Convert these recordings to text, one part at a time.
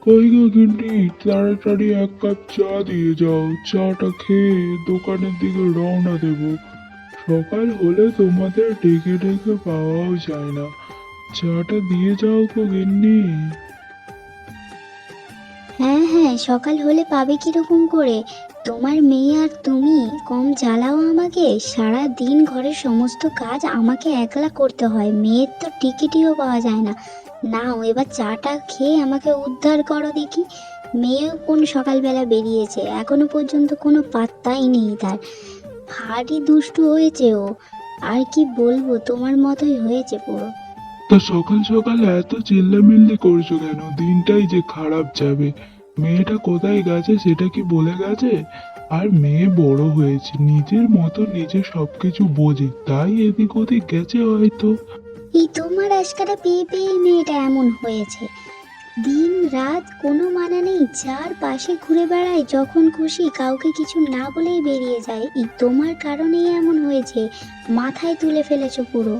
কই গো গিন্নি, তাড়াতাড়ি এক কাপ চা দিয়ে যাও। চাটা খেয়ে দোকানের দিকে রওনা দেব। সকাল হলে তোমাদের ডেকে ডেকে পাওয়াও যায় না। চাটা দিয়ে যাও গো গিন্নি। হ্যাঁ হ্যাঁ, সকাল হলে পাবে কিরকম করে? তোমার মেয়ে আর তুমি কম জ্বালাও আমাকে। সারা দিন ঘরের সমস্ত কাজ আমাকে একলা করতে হয়, মেয়ের তো টিকিটিও পাওয়া যায় না। নাও এবার চাটা খেয়ে আমাকে উদ্ধার করো দেখি। মেয়েও কোন সকালবেলা বেরিয়েছে, এখনো পর্যন্ত কোনো পাত্তাই নেই তার। ভারী দুষ্টু হয়েছে ও। আর কি বলবো, তোমার মতোই হয়েছে পুরো। তা সকাল সকাল এত চিল্লামিল্লি করছো কেন? দিনটাই যে খারাপ যাবে। মেয়েটা কোথায় গেছে সেটা কি বলে গেছে? আর মেয়ে বড় হয়েছে, নিজের মতো নিজে সবকিছু বোঝে, তাই এদিক ওদিক গেছে হয়তো। এই তোমার আজকারা পেয়ে পেয়ে মেয়েটা এমন হয়েছে। দিন রাত কোনো মানা নেই, যার পাশে ঘুরে বেড়ায়, যখন খুশি কাউকে কিছু না বলেই বেরিয়ে যায়। এই তোমার কারণেই এমন হয়েছে, মাথায় তুলে ফেলেছো পুরো।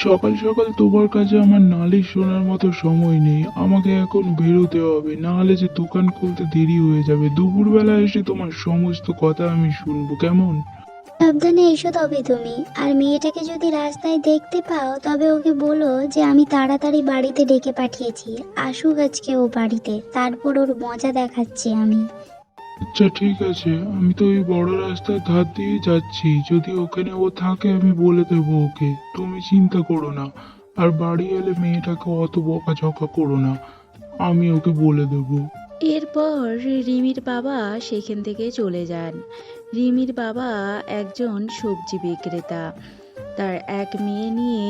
সকাল সকাল তোমার কাছে আমার নালিশ শোনার মতো সময় নেই। আমাকে এখন বেরোতে হবে, না হলে যে দোকান খুলতে দেরি হয়ে যাবে। দুপুরবেলা এসে তোমার সমস্ত কথা আমি শুনবো, কেমন? সাবধানে এসো তবে তুমি। আর মেয়েটাকে যদি রাস্তায় দেখতে পাও তবে ওকে বলো যে আমি তাড়াতাড়ি বাড়িতে ডেকে পাঠিয়েছি, আসুক আজকে ও বাড়িতে, তারপর ওর মজা দেখাচ্ছি আমি। আচ্ছা ঠিক আছে, আমি তো ওই বড় রাস্তার ধার দিয়ে যাচ্ছি। যদি ওখানে ও থাকে আমি বলে দেবো ওকে, তুমি চিন্তা করো না। আর বাড়ি এলে মেয়েটাকে অত বকাঝকা করো না, আমি ওকে বলে দেবো। এরপর রিমির বাবা সেখান থেকে চলে যান। রিমির বাবা একজন সবজি বিক্রেতা। তার এক মেয়ে নিয়ে,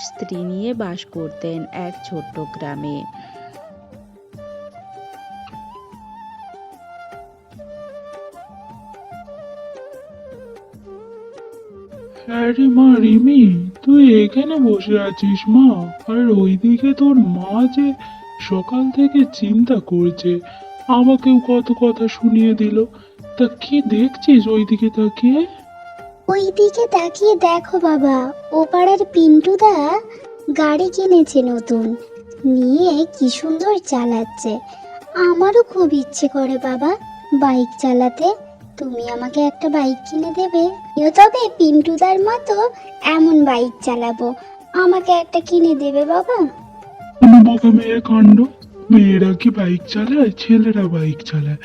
স্ত্রী নিয়ে বাস করতেন এক ছোট্ট গ্রামে। হ্যাঁ রে মা রিমি, তুই এখানে বসে আছিস মা? আর ওইদিকে তোর মা যে সকাল থেকে চিন্তা করছে, আমাকেও কত কথা শুনিয়ে দিল। তা কি দেখছিস ওইদিকে তাকিয়ে? ওই দিকে তাকিয়ে দেখো বাবা, ও পাড়ার পিন্টুদা গাড়ি কিনেছে নতুন, নিয়ে কি সুন্দর চালাচ্ছে। আমারও খুব ইচ্ছে করে বাবা বাইক চালাতে। তুমি আমাকে একটা বাইক কিনে দেবে? তবে পিন্টুদার মতো এমন বাইক চালাবো, আমাকে একটা কিনে দেবে বাবা? কোনো বোকা মেয়ের কাণ্ড। মেয়েরা কি বাইক চালায়? ছেলেরা বাইক চালায়।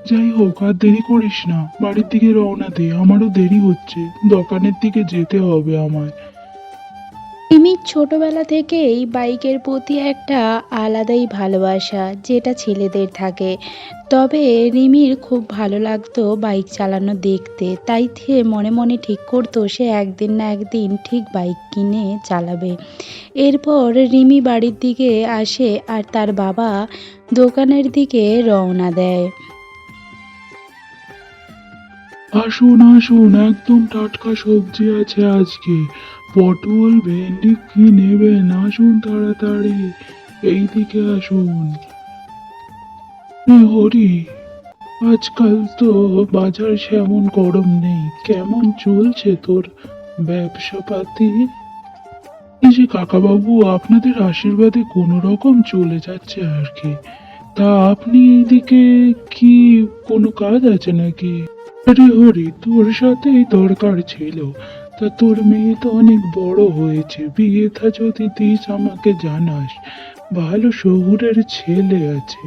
যাই হোক, আর দেরি করিস না, বাড়ির দিকে রওনা দে, আমারও দেরি হচ্ছে, দোকানের দিকে যেতে হবে আমায়। রিমির ছোটবেলা থেকেই বাইকের প্রতি একটা আলাদাই ভালোবাসা, যেটা ছেলেদের থাকে। তবে রিমির খুব ভালো লাগতো বাইক চালানো দেখতে, তাই সে মনে মনে ঠিক করতো সে একদিন না একদিন ঠিক বাইক কিনে চালাবে। এরপর রিমি বাড়ির দিকে আসে আর তার বাবা দোকানের দিকে রওনা দেয়। আসুন আসুন, একদম টাটকা সবজি আছে আজকে। পটল, ভেন্ডি কি নেবেন? আসুন তাড়াতাড়ি, এইদিকে আসুন। হরি, আজকাল তো বাজার সেমন গরম নেই, কেমন চলছে তোর ব্যবসা পাতি? এই যে কাকাবাবু, আপনাদের আশীর্বাদে কোনো রকম চলে যাচ্ছে আর কি। তা আপনি এইদিকে কি, কোনো কাজ আছে নাকি? আরে হরি, তোর সাথেই দরকার ছিল। তা তোর মেয়ে তো অনেক বড় হয়েছে, বিয়েটা যদি দিস আমাকে জানাস। ভালো শহুরের ছেলে আছে,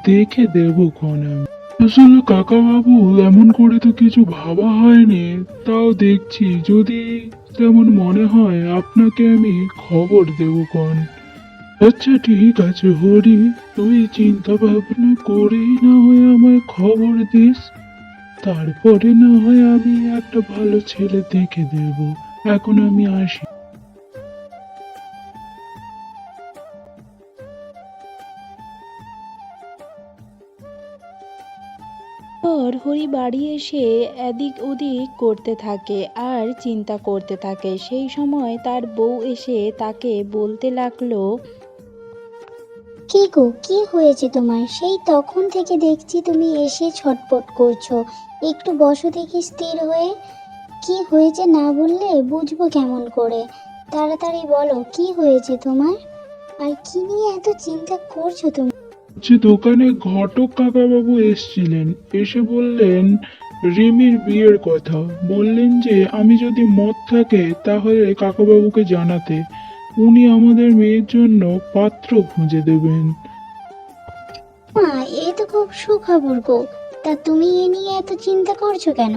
দেখে দেবো ক্ষণ আমি। আসলে কাকা বাবু, এমন করে তো কিছু ভাবা হয়নি। তাও দেখছি, যদি তেমন মনে হয় আপনাকে আমি খবর দেবো ক্ষণ। আচ্ছা ঠিক আছে হরি, তুই চিন্তা ভাবনা করেই না হয় আমায় খবর দিস। তারপরে না হয় আমি একটা ভালো ছেলে দেখে দেব। এখন আমি আসি। পর হরি বাড়ি এসে এদিক ওদিক করতে থাকে আর চিন্তা করতে থাকে। সেই সময় তার বউ এসে তাকে বলতে লাগলো, কি গো, কি হয়েছে তোমার? সেই তখন থেকে দেখছি তুমি এসে ছটপট করছো। একটু বসো দেখি স্থির হয়ে। কি হয়েছে না বললে বুঝবো কেমন করে? তাড়াতাড়ি বলো কি হয়েছে তোমার, আর কি নিয়ে এত চিন্তা করছো তুমি? যে দোকানে ঘটক কাকাবাবু এসেছিলেন, এসে বললেন রিমির বিয়ের কথা। বললেন যে আমি যদি মত থাকে তাহলে কাকাবাবুকে জানাতে, উনি আমাদের মেয়ের জন্য পাত্র খুঁজে দেবেন। মা, এ তো খুব সুখবর গো। তা তুমি এ নিয়ে এত চিন্তা করছো কেন?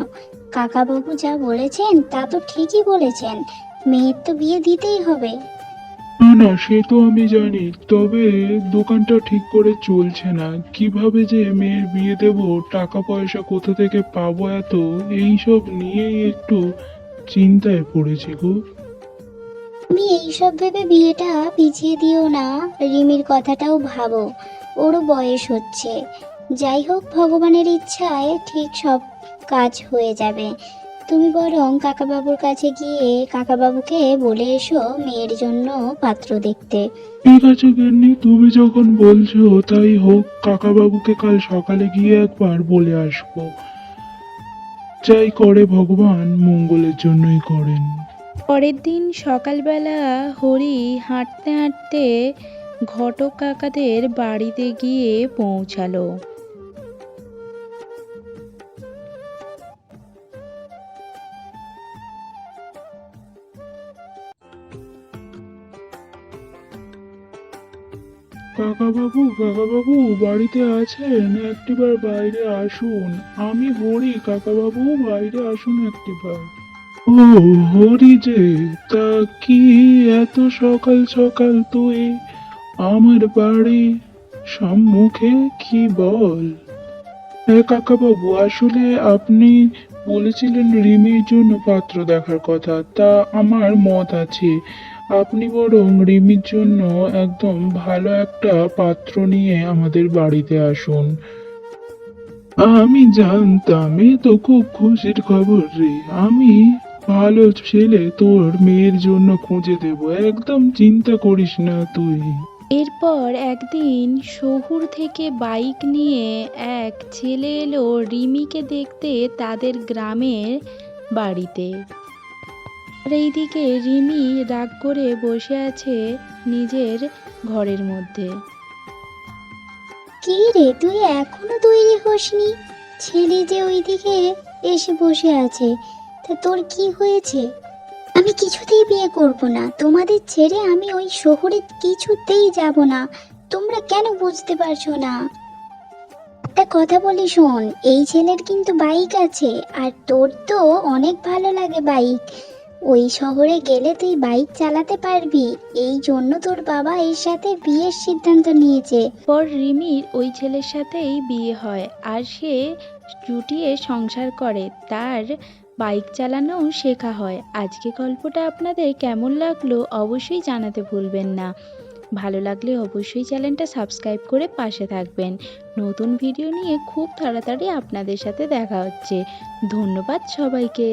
কাকাবাবু যা বলেছেন তা তো ঠিকই বলেছেন, মেয়ের তো বিয়ে দিতেই হবে। না না, সে তো আমি জানি, তবে দোকানটা ঠিক করে চলছে না। কিভাবে যে মেয়ের বিয়ে দেব, টাকা পয়সা কোথা থেকে পাবো এত, এইসব নিয়েই একটু চিন্তায় পড়েছি গো। তুমি এইসব ভেবে বিয়েটা পিছিয়ে দিও না। রিমির কথাটাও ভাবো, ওরও বয়স হচ্ছে। যাই হোক, ভগবানের ইচ্ছায় ঠিক সব কাজ হয়ে যাবে। তুমি বরং কাকাবাবুর কাছে গিয়ে কাকাবাবুকে বলে এসো মেয়ের জন্য পাত্র দেখতে। ঠিক আছে গিন্নি, তুমি যখন বলছো তাই হোক। কাকাবাবুকে কাল সকালে গিয়ে একবার বলে আসবো। যাই করে ভগবান মঙ্গলের জন্যই করেন। পরের দিন সকালবেলা হরি হাঁটতে হাঁটতে ঘটক কাকাদের বাড়িতে গিয়ে পৌঁছালো। কাকাবাবু, কাকাবাবু বাড়িতে আছেন? একটিবার বাইরে আসুন। আমি হরি, কাকাবাবু বাইরে আসুন একটিবার। ও, হরি যে, তা কি এত সকাল সকাল তুই আমার বাড়ি সম্মুখে, কি বল? হ্যাঁ কাকাবাবু, আসলে আপনি বলেছিলেন রিমির জন্য পাত্র দেখার কথা, তা আমার মত আছে। আপনি বরং রিমির জন্য একদম ভালো একটা পাত্র নিয়ে আমাদের বাড়িতে আসুন। আমি জানতাম, এ তো খুব খুশির খবর রে। আমি ভালো ছেলে তোর মেয়ের জন্য খুঁজে দেব, একদম চিন্তা করিস না তুই। এরপর একদিন শহুর থেকে বাইক নিয়ে এক ছেলে এলো রিমিকে দেখতে তাদের গ্রামের বাড়িতে। আর এইদিকে রিমি রাগ করে বসে আছে নিজের ঘরের মধ্যে। কি রে, তুই এখনো তৈরি হসনি? ছেলে যে ওইদিকে এসে বসে আছে, তা তোর কি হয়েছে? আমি কিছুতেই বিয়ে করব না, তোমাদের ছেড়ে আমি ওই শহরে কিছুতেই যাব না। তোমরা কেন বুঝতে পারছো না? একটা কথা বলি শোন, এই ছেলের কিন্তু বাইক আছে, আর তোর তো অনেক ভালো লাগে বাইক। ওই শহরে গেলে তুই বাইক চালাতে পারবি, এই জন্য তোর বাবা এর সাথে বিয়ের সিদ্ধান্ত নিয়েছে। পর রিমির ওই ছেলের সাথেই বিয়ে হয় আর সে জুটিয়ে সংসার করে, তার বাইক চালানোও শেখা হয়। আজকে গল্পটা আপনাদের কেমন লাগলো অবশ্যই জানাতে ভুলবেন না। ভালো লাগলে অবশ্যই চ্যানেলটা সাবস্ক্রাইব করে পাশে থাকবেন। নতুন ভিডিও নিয়ে খুব তাড়াতাড়ি আপনাদের সাথে দেখা হচ্ছে। ধন্যবাদ সবাইকে।